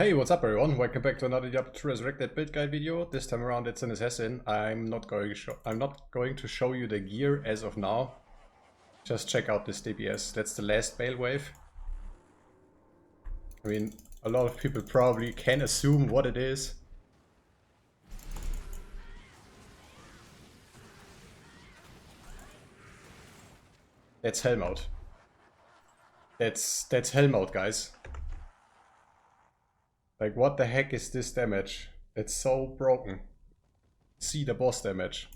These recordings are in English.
Hey, what's up everyone? Welcome back to another Diablo 2 Resurrected build guide video. This time around it's an assassin. I'm not going to show you the gear as of now. Just check out this DPS. That's the last Bale wave. I mean, a lot of people probably can assume what it is. That's Hell mode. That's Hell mode, guys. Like, what the heck is this damage? It's so broken. See the boss damage.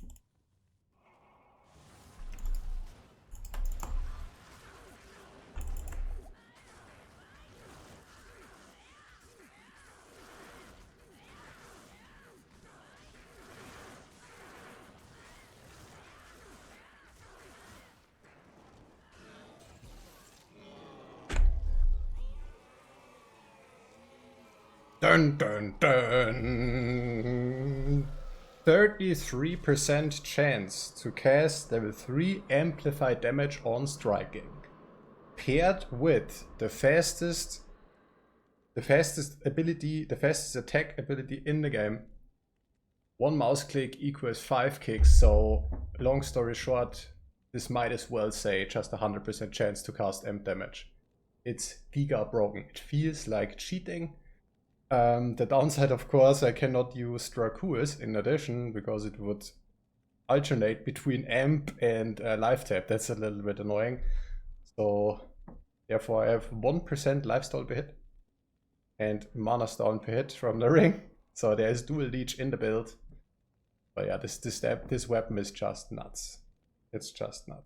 Dun dun dun! 33% chance to cast level 3 amplified damage on striking. Paired with the fastest ability, the fastest attack ability in the game. One mouse click equals 5 kicks, so long story short, this might as well say just 100% chance to cast amp damage. It's giga broken. It feels like cheating. The downside, of course, I cannot use Dracuis in addition because it would alternate between amp and life tap. That's a little bit annoying. So therefore I have 1% lifestyle per hit and mana stone per hit from the ring. So there is dual leech in the build. But yeah, this weapon is just nuts. It's just nuts.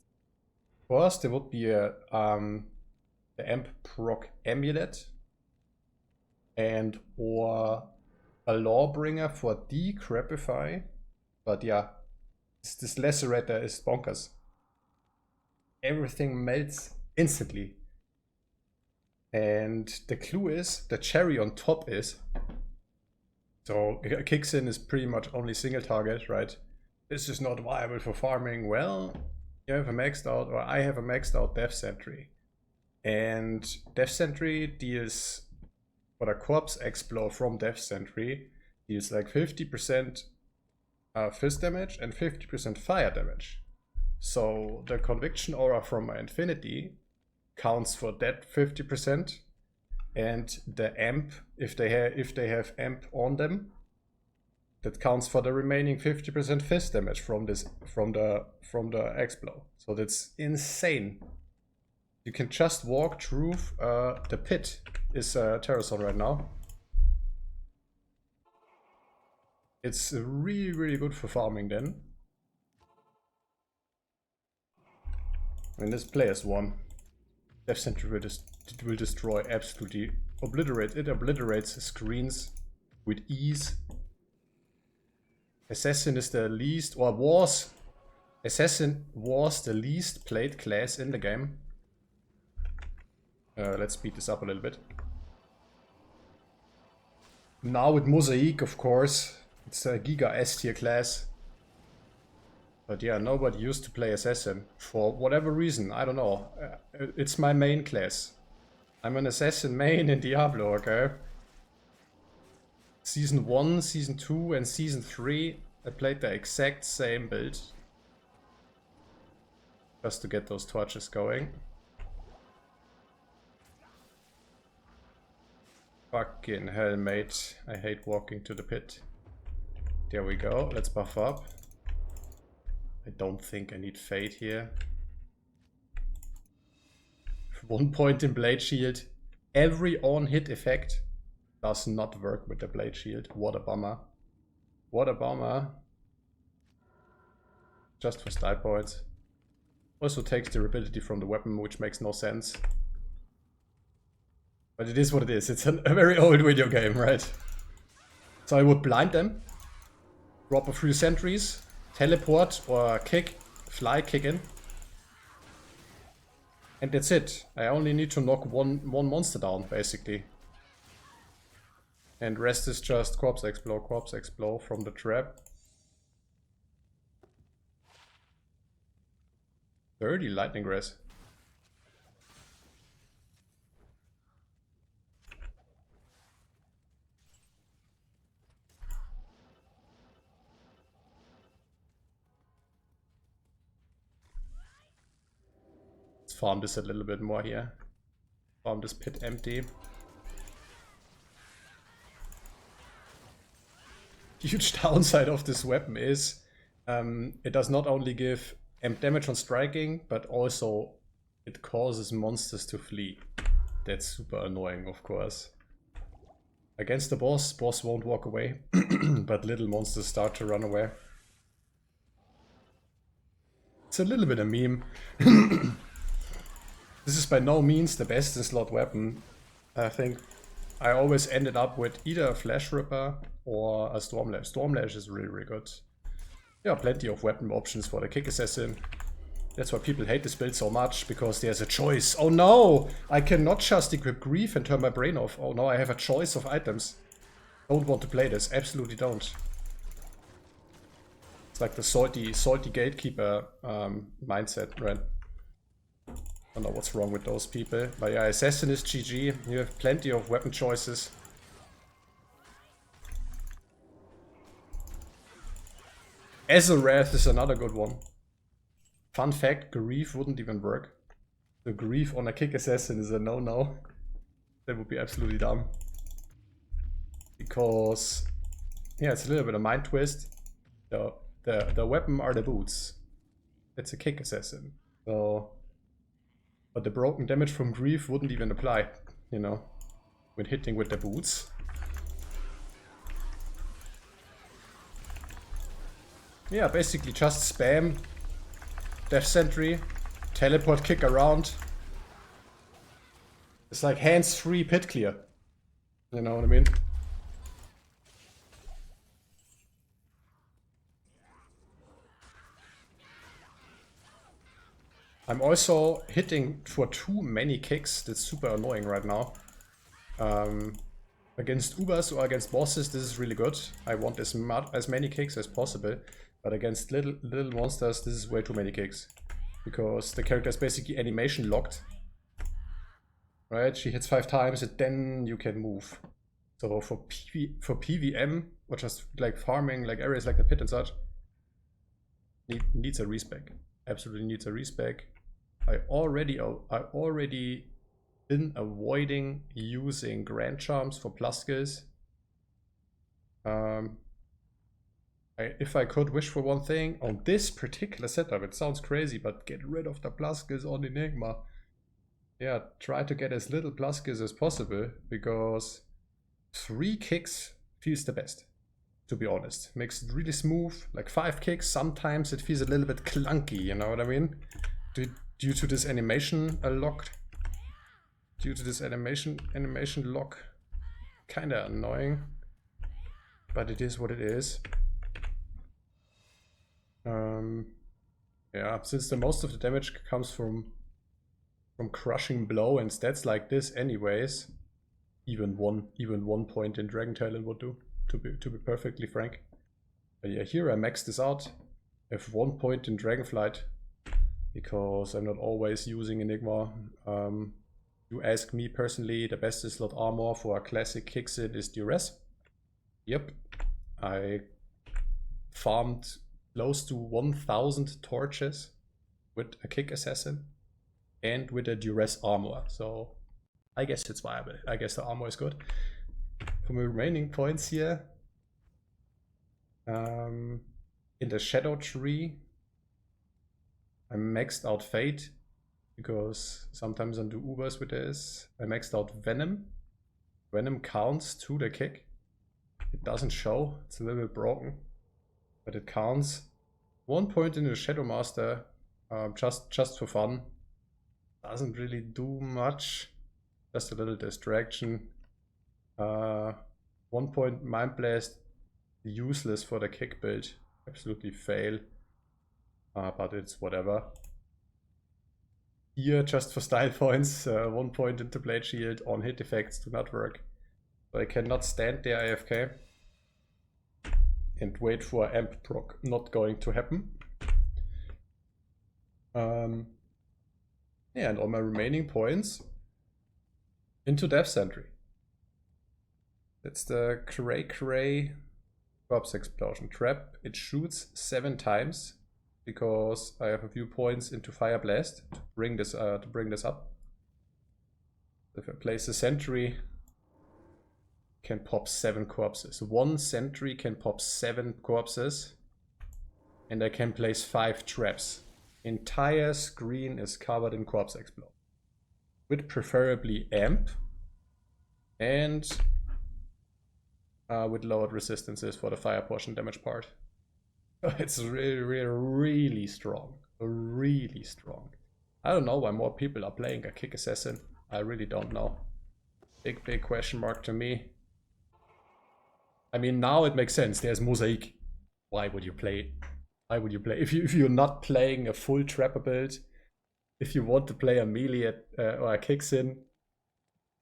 Of course, there would be a the amp proc amulet. And or a Lawbringer for Decrepify. But yeah, this Lacerator is bonkers. Everything melts instantly. And the clue is, the cherry on top is, so Kicksin is pretty much only single target, right? This is not viable for farming. Well, you have a maxed out, or I have a maxed out Death Sentry. And Death Sentry deals, for the corpse explode from Death Sentry, deals like 50% fist damage and 50% fire damage. So the conviction aura from my infinity counts for that 50%, and the amp, if they have amp on them, that counts for the remaining 50% fist damage from the explode. So that's insane. You can just walk through the pit. Is Terrazon right now. It's really, really good for farming then. I mean, this player's won. Death Sentry will destroy, absolutely obliterate. It obliterates screens with ease. Assassin is the least, or was, Assassin was the least played class in the game. Let's speed this up a little bit. Now with Mosaic, of course, it's a Giga S tier class. But yeah, nobody used to play Assassin. For whatever reason, I don't know. It's my main class. I'm an Assassin main in Diablo, okay? Season 1, Season 2 and Season 3, I played the exact same build. Just to get those torches going. Fucking hell, mate. I hate walking to the pit. There we go. Let's buff up. I don't think I need Fade here. 1 point in Blade Shield. Every on-hit effect does not work with the Blade Shield. What a bummer. What a bummer. Just for style points. Also takes durability from the weapon, which makes no sense. But it is what it is. It's a very old video game, right? So I would blind them, drop a few sentries, teleport or kick, fly kick in. And that's it. I only need to knock one monster down, basically. And rest is just corpse explode from the trap. 30 lightning grass. just farm this a little bit more here. Farm this pit empty. Huge downside of this weapon is it does not only give amp damage on striking, but also it causes monsters to flee. That's super annoying, of course. Against the boss won't walk away, but little monsters start to run away. It's a little bit a meme. This is by no means the best in slot weapon. I think I always ended up with either a Flash Ripper or a Stormlash. Stormlash is really, really good. There are plenty of weapon options for the Kick Assassin. That's why people hate this build so much, because there's a choice. Oh no! I cannot just equip Grief and turn my brain off. Oh no, I have a choice of items. Don't want to play this. Absolutely don't. It's like the salty gatekeeper mindset, right? I don't know what's wrong with those people. But yeah, Assassin is GG. You have plenty of weapon choices. Azarath is another good one. Fun fact, Grief wouldn't even work. The Grief on a Kick Assassin is a no-no. That would be absolutely dumb. Because, yeah, it's a little bit of mind twist. The weapon are the boots. It's a Kick Assassin. So, but the broken damage from Grief wouldn't even apply, you know, when hitting with the boots. Yeah, basically just spam Death Sentry, teleport kick around. It's like hands-free pit clear. You know what I mean? I'm also hitting for too many kicks. That's super annoying right now. Against Ubers or against bosses, this is really good. I want as many kicks as possible. But against little monsters, this is way too many kicks. Because the character is basically animation locked. Right? She hits 5 times and then you can move. So for PVM, or just like farming, like areas like the pit and such, needs a respec. Absolutely needs a respec. I already been avoiding using Grand Charms for plus skills. If I could wish for one thing on this particular setup, it sounds crazy, but get rid of the plus skills on Enigma. Yeah, try to get as little plus skills as possible, because 3 kicks feels the best, to be honest. Makes it really smooth, like 5 kicks, sometimes it feels a little bit clunky, you know what I mean? Due to this animation lock. Due to this animation lock. Kinda annoying, but it is what it is. Yeah, since the most of the damage comes from crushing blow and stats like this anyways, even one point in Dragon Talon would do, to be perfectly frank. But yeah, here I maxed this out. I have 1 point in Dragonflight, because I'm not always using Enigma. You ask me personally, the best slot armor for a classic Kicksin is Duress. Yep, I farmed close to 1000 torches with a Kick Assassin and with a Duress armor, so I guess it's viable. I guess the armor is good. For my remaining points here, in the Shadow Tree, I maxed out Fate, because sometimes I do Ubers with this. I maxed out Venom. Venom counts to the kick. It doesn't show, it's a little bit broken, but it counts. 1 point in the Shadow Master, just for fun. Doesn't really do much, just a little distraction. 1 point Mind Blast, useless for the kick build, absolutely fail, but it's whatever. Here, just for style points, 1 point into Blade Shield on hit effects do not work. So I cannot stand there AFK and wait for amp proc, not going to happen. Yeah, and on my remaining points, into Death Sentry. That's the Cray Corpse Explosion trap. It shoots 7 times because I have a few points into Fire Blast to bring this up. If I place a sentry, can pop 7 corpses. 1 sentry can pop 7 corpses, and I can place 5 traps. Entire screen is covered in corpse explode, with preferably amp and with lowered resistances for the fire portion damage part. It's really strong. Really strong. I don't know why more people are playing a Kick Assassin. I really don't know. Big question mark to me. I mean, now it makes sense. There's Mosaic. Why would you play? Why would you play? If you're not playing a full trapper build, if you want to play a melee or a Kicksin,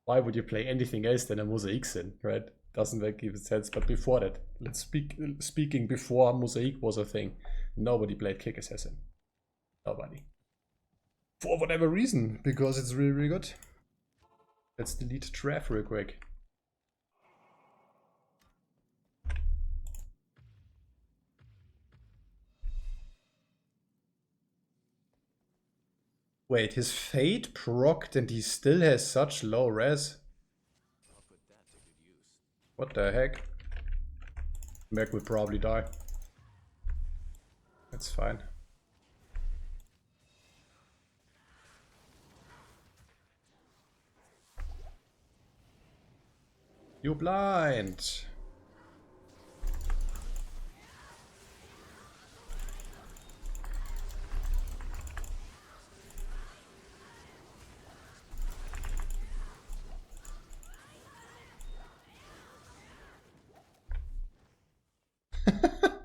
why would you play anything else than a Mosaic Sin, right? Doesn't make even sense. But before that, speaking before Mosaic was a thing, nobody played Kick Assassin. Nobody. For whatever reason, because it's really good. Let's delete Traf real quick. Wait, his fate procced and he still has such low res? What the heck? Meg will probably die. That's fine. You blind!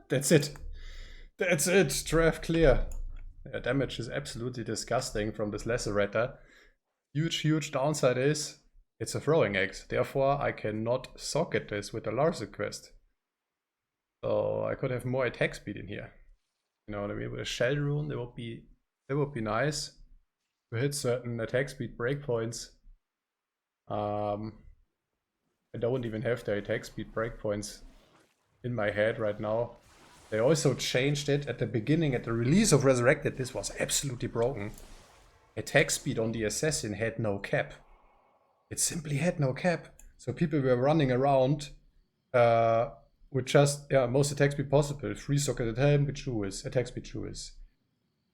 That's it. That's it. Draft clear. Yeah, damage is absolutely disgusting from this Lacerator. Huge downside is it's a throwing axe. Therefore, I cannot socket this with a Larsa quest. So I could have more attack speed in here. You know what I mean? With a shell rune, that would be nice to hit certain attack speed breakpoints. I don't even have the attack speed breakpoints in my head right now. They also changed it at the beginning, at the release of Resurrected. This was absolutely broken. Attack speed on the assassin had no cap. It simply had no cap. So people were running around with just most attack speed possible. 3 socket at with Jewels, attack speed Jewels.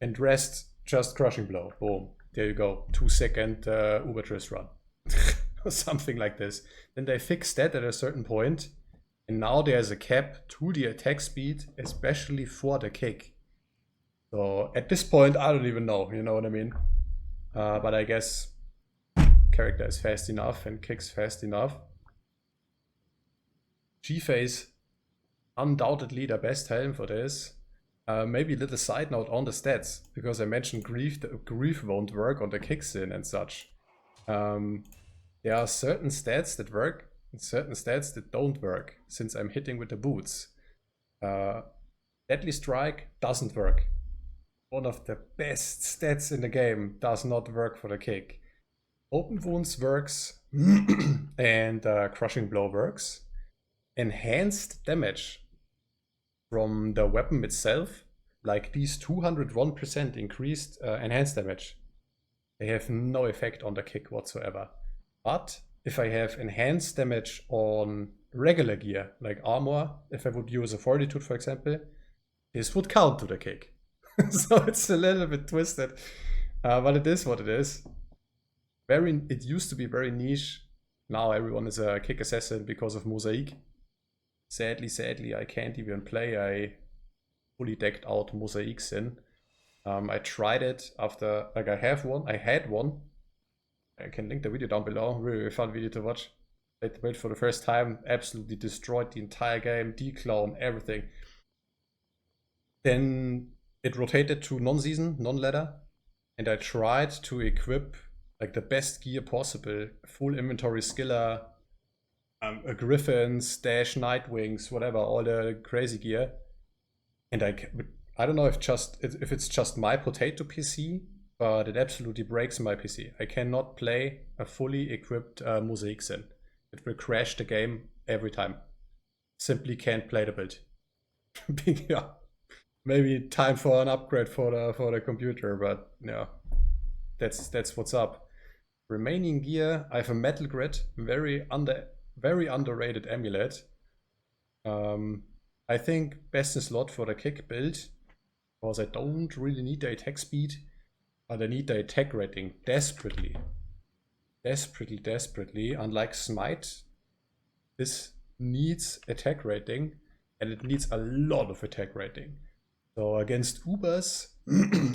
And rest just crushing blow. Boom. There you go. 2 second Ubertrist run. Or something like this. Then they fixed that at a certain point. And now there's a cap to the attack speed, especially for the kick. So at this point, I don't even know, you know what I mean? But I guess character is fast enough and kicks fast enough. G-Phase, undoubtedly the best helm for this. Maybe a little side note on the stats, because I mentioned Grief won't work on the Kicksin and such. There are certain stats that work, certain stats that don't work, since I'm hitting with the boots. Deadly Strike doesn't work. One of the best stats in the game does not work for the kick. Open Wounds works, and Crushing Blow works. Enhanced damage from the weapon itself, like these 201% increased enhanced damage, they have no effect on the kick whatsoever. But if I have enhanced damage on regular gear, like armor, if I would use a Fortitude, for example, this would count to the kick. So it's a little bit twisted, but it is what it is. It used to be very niche. Now everyone is a kick assassin because of Mosaic. Sadly, I can't even play a fully decked out Mosaic Sin. I tried it after, like I had one. I can link the video down below. Really fun video to watch. Played the build for the first time, absolutely destroyed the entire game, declone, everything. Then it rotated to non-season, non-ladder, and I tried to equip like the best gear possible, full inventory skiller, a Griffins, Dash, Nightwings, whatever, all the crazy gear. And I don't know if it's just my potato PC, but it absolutely breaks my PC. I cannot play a fully equipped Mosaic Sin. It will crash the game every time. Simply can't play the build. Yeah. Maybe time for an upgrade for the computer, but yeah, that's what's up. Remaining gear, I have a metal grid, very underrated amulet. I think best in slot for the kick build, because I don't really need the attack speed, but I need the attack rating desperately. Desperately. Unlike Smite, this needs attack rating, and it needs a lot of attack rating. So against Ubers,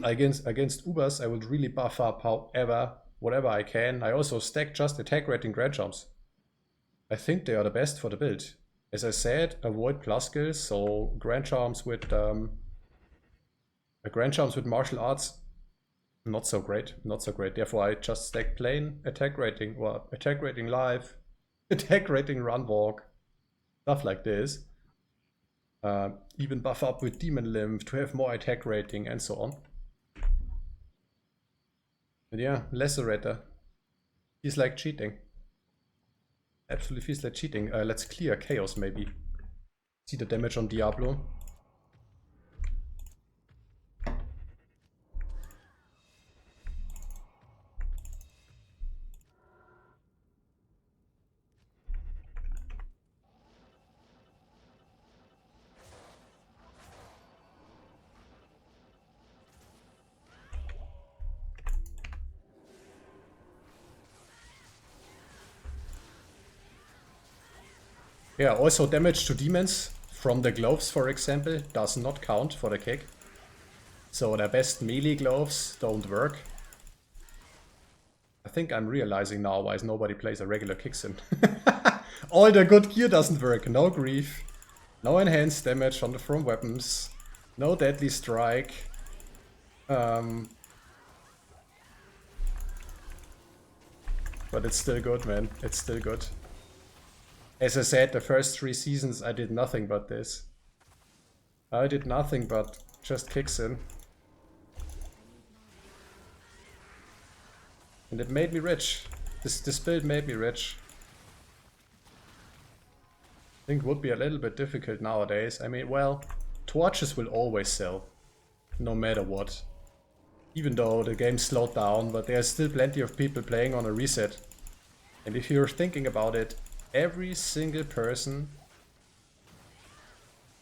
against Ubers, I would really buff up whatever I can. I also stack just attack rating grand jumps. I think they are the best for the build. As I said, avoid plus skills, so grand jumps with martial arts, not so great. Therefore, I just stack plain attack rating, or attack rating live, attack rating run walk, stuff like this. Even buff up with demon lymph to have more attack rating and so on. And yeah, lacerator. Feels like cheating. Absolutely feels like cheating. Let's clear chaos maybe. See the damage on Diablo. Yeah, also damage to demons from the gloves, for example, does not count for the kick. So the best melee gloves don't work. I think I'm realizing now why nobody plays a regular Kicksin. All the good gear doesn't work. No grief, no enhanced damage from weapons, no deadly strike. But it's still good, man. It's still good. As I said, the first 3 seasons I did nothing but this. I did nothing but just Kicksin. And it made me rich. This build made me rich. I think it would be a little bit difficult nowadays. I mean, well, torches will always sell. No matter what. Even though the game slowed down, but there's still plenty of people playing on a reset. And if you're thinking about it, every single person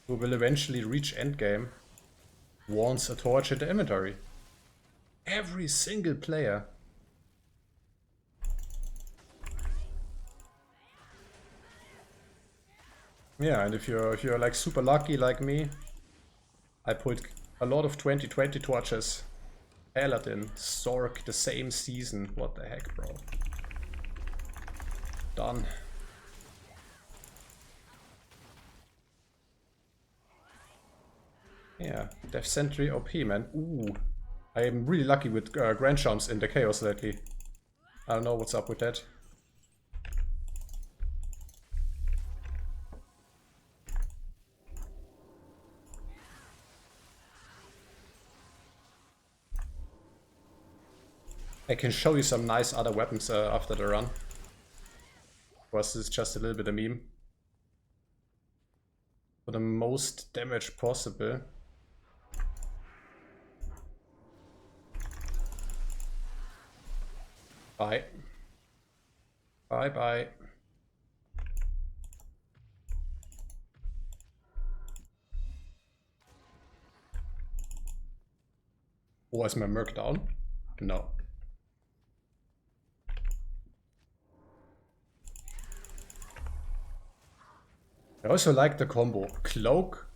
who will eventually reach endgame wants a torch in the inventory. Every single player. Yeah, and if you're like super lucky like me, I put a lot of 2020 torches. Paladin, Sork, the same season. What the heck, bro? Done. Yeah, Death Sentry OP, man. Ooh. I am really lucky with grand jumps in the chaos lately. I don't know what's up with that. I can show you some nice other weapons after the run. Of course, this is just a little bit of meme. For the most damage possible. Bye. Bye bye. Oh, is my Merc down? No. I also like the combo. Cloak,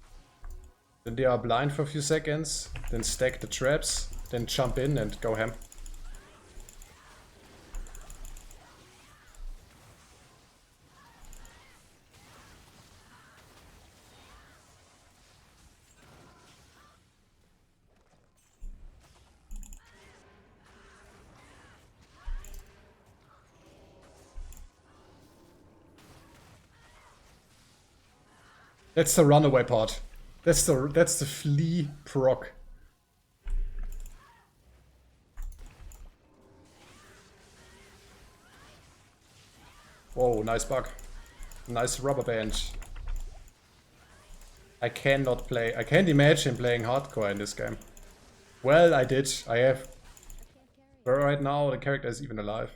then they are blind for a few seconds, then stack the traps, then jump in and go ham. That's the runaway part. That's the flea proc. Whoa, nice bug. Nice rubber band. I cannot play. I can't imagine playing hardcore in this game. Well, I did. I have. But right now, the character is even alive.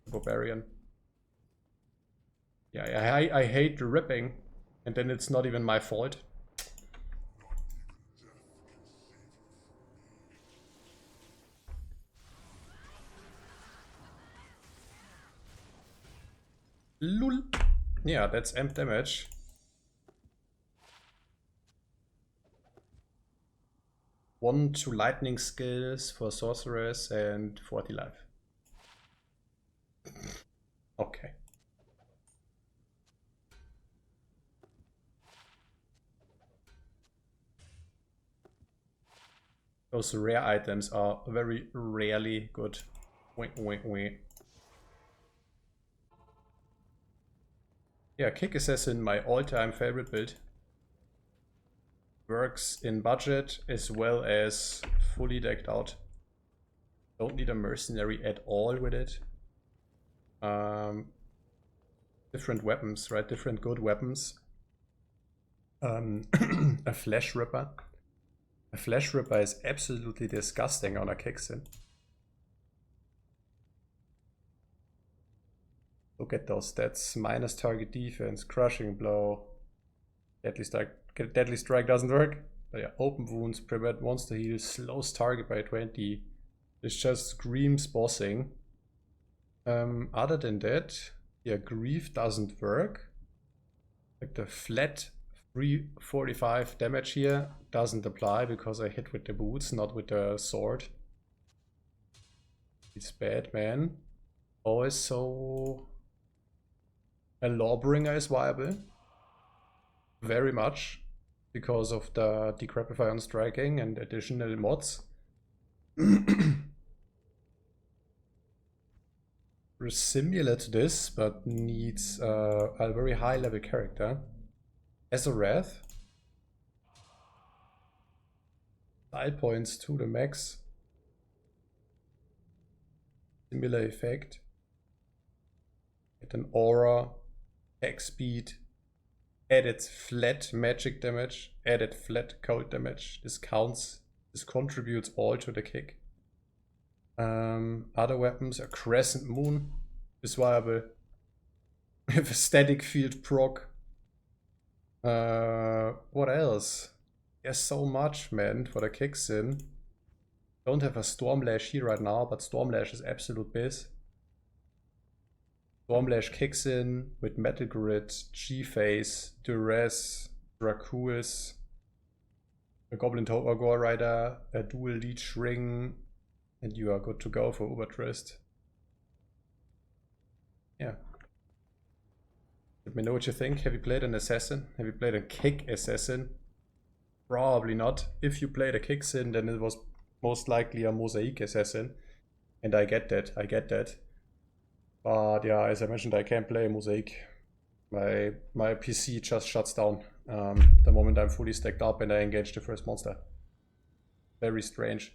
Barbarian. Yeah, I hate the ripping. And then it's not even my fault. Lul. Yeah, that's amp damage. One to lightning skills for sorceress and 40 life. Okay. Those rare items are very rarely good. Wink, wink, wink. Yeah, Kick Assassin, my all-time favorite build. Works in budget as well as fully decked out. Don't need a mercenary at all with it. Different weapons, right? Different good weapons. A Flesh Ripper. A Flesh Ripper is absolutely disgusting on a Kicksin. Look at those stats. Minus target defense, crushing blow. Deadly strike doesn't work. But yeah, open wounds, prevent monster heal, slows target by 20. This just screams bossing. Other than that, yeah, grief doesn't work. Like the flat 345 damage here doesn't apply because I hit with the boots, not with the sword. It's bad, man. Also, a Lawbringer is viable. Very much. Because of the Decrepify on striking and additional mods. Similar to this, but needs a very high level character. As a Wrath. Style points to the max. Similar effect. Get an aura, attack speed, added flat magic damage, added flat cold damage. This counts. This contributes all to the kick. Other weapons, a Crescent Moon is viable. With a static field proc. What else? There's so much, man, for the Kicksin. Don't have a Stormlash here right now, but Stormlash is absolute biz. Stormlash Kicksin with Metal Grid, G-Phase, Duress, Dracuis, a Goblin Ogre Rider, a Dual Leech Ring, and you are good to go for Ubertrist. Yeah. Let me know what you think. Have you played an Assassin? Have you played a Kick Assassin? Probably not. If you played a Kicksin, then it was most likely a Mosaic Assassin. And I get that, But yeah, as I mentioned, I can't play Mosaic. My PC just shuts down the moment I'm fully stacked up and I engage the first monster. Very strange.